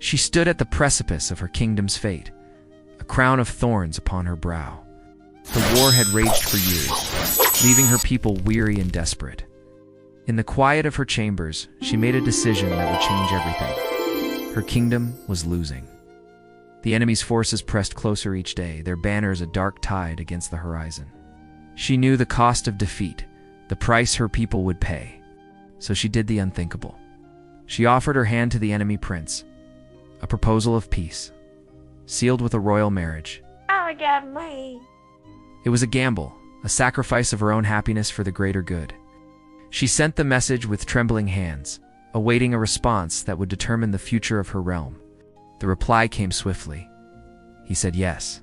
She stood at the precipice of her kingdom's fate, a crown of thorns upon her brow. The war had raged for years, leaving her people weary and desperate. In the quiet of her chambers, she made a decision that would change everything. Her kingdom was losing. The enemy's forces pressed closer each day, their banners a dark tide against the horizon. She knew the cost of defeat, the price her people would pay. So she did the unthinkable. She offered her hand to the enemy prince, a proposal of peace, sealed with a royal marriage. Oh, God, me. It was a gamble, a sacrifice of her own happiness for the greater good. She sent the message with trembling hands, awaiting a response that would determine the future of her realm. The reply came swiftly. He said yes,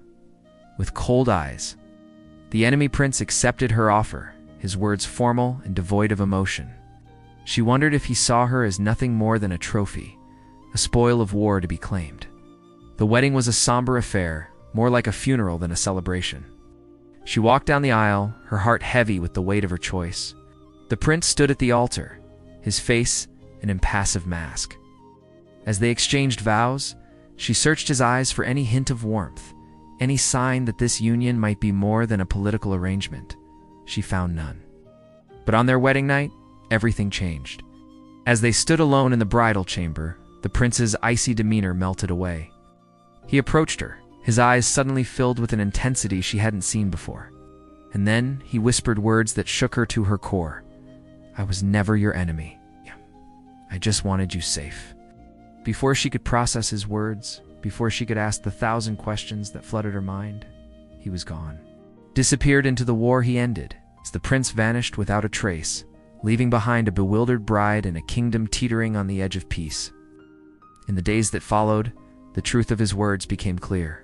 with cold eyes. The enemy prince accepted her offer, his words formal and devoid of emotion. She wondered if he saw her as nothing more than a trophy, a spoil of war to be claimed. The wedding was a somber affair, more like a funeral than a celebration. She walked down the aisle, her heart heavy with the weight of her choice. The prince stood at the altar, his face an impassive mask. As they exchanged vows, she searched his eyes for any hint of warmth, any sign that this union might be more than a political arrangement. She found none. But on their wedding night, everything changed. As they stood alone in the bridal chamber, the prince's icy demeanor melted away. He approached her, his eyes suddenly filled with an intensity she hadn't seen before. And then he whispered words that shook her to her core. "I was never your enemy. I just wanted you safe." Before she could process his words, before she could ask the 1,000 questions that flooded her mind, he was gone. Disappeared into the war he ended, as the prince vanished without a trace, leaving behind a bewildered bride and a kingdom teetering on the edge of peace. In the days that followed, the truth of his words became clear.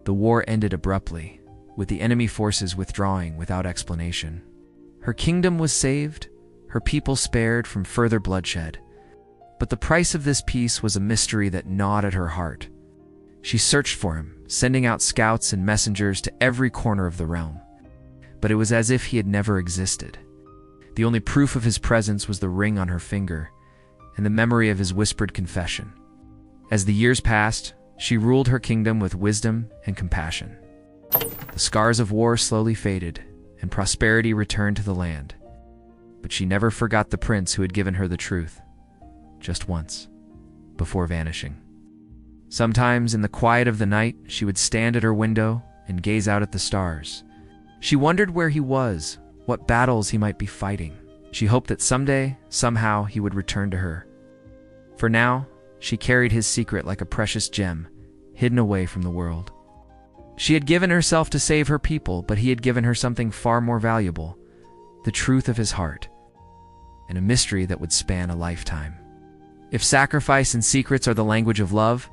The war ended abruptly, with the enemy forces withdrawing without explanation. Her kingdom was saved, her people spared from further bloodshed. But the price of this peace was a mystery that gnawed at her heart. She searched for him, sending out scouts and messengers to every corner of the realm. But it was as if he had never existed. The only proof of his presence was the ring on her finger, and the memory of his whispered confession. As the years passed, she ruled her kingdom with wisdom and compassion. The scars of war slowly faded, and prosperity returned to the land. But she never forgot the prince who had given her the truth, just once, before vanishing. Sometimes in the quiet of the night, she would stand at her window and gaze out at the stars. She wondered where he was, what battles he might be fighting. She hoped that someday, somehow, he would return to her. For now, she carried his secret like a precious gem, hidden away from the world. She had given herself to save her people, but he had given her something far more valuable, the truth of his heart, and a mystery that would span a lifetime. If sacrifice and secrets are the language of love,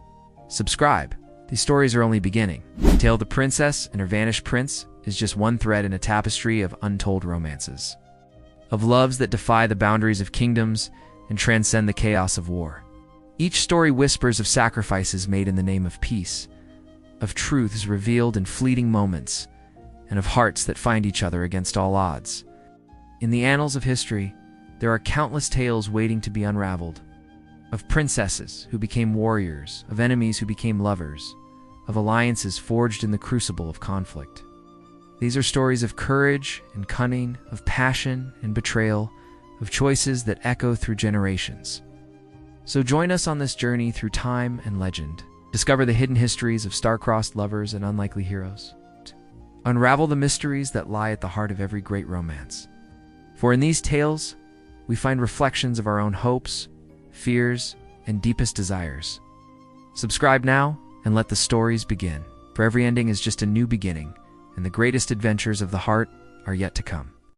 subscribe. These stories are only beginning. The tale of the princess and her vanished prince is just one thread in a tapestry of untold romances, of loves that defy the boundaries of kingdoms and transcend the chaos of war. Each story whispers of sacrifices made in the name of peace, of truths revealed in fleeting moments, and of hearts that find each other against all odds. In the annals of history, there are countless tales waiting to be unraveled, of princesses who became warriors, of enemies who became lovers, of alliances forged in the crucible of conflict. These are stories of courage and cunning, of passion and betrayal, of choices that echo through generations. So join us on this journey through time and legend. Discover the hidden histories of star-crossed lovers and unlikely heroes. Unravel the mysteries that lie at the heart of every great romance. For in these tales, we find reflections of our own hopes, fears, and deepest desires. Subscribe now and let the stories begin. For every ending is just a new beginning, and the greatest adventures of the heart are yet to come.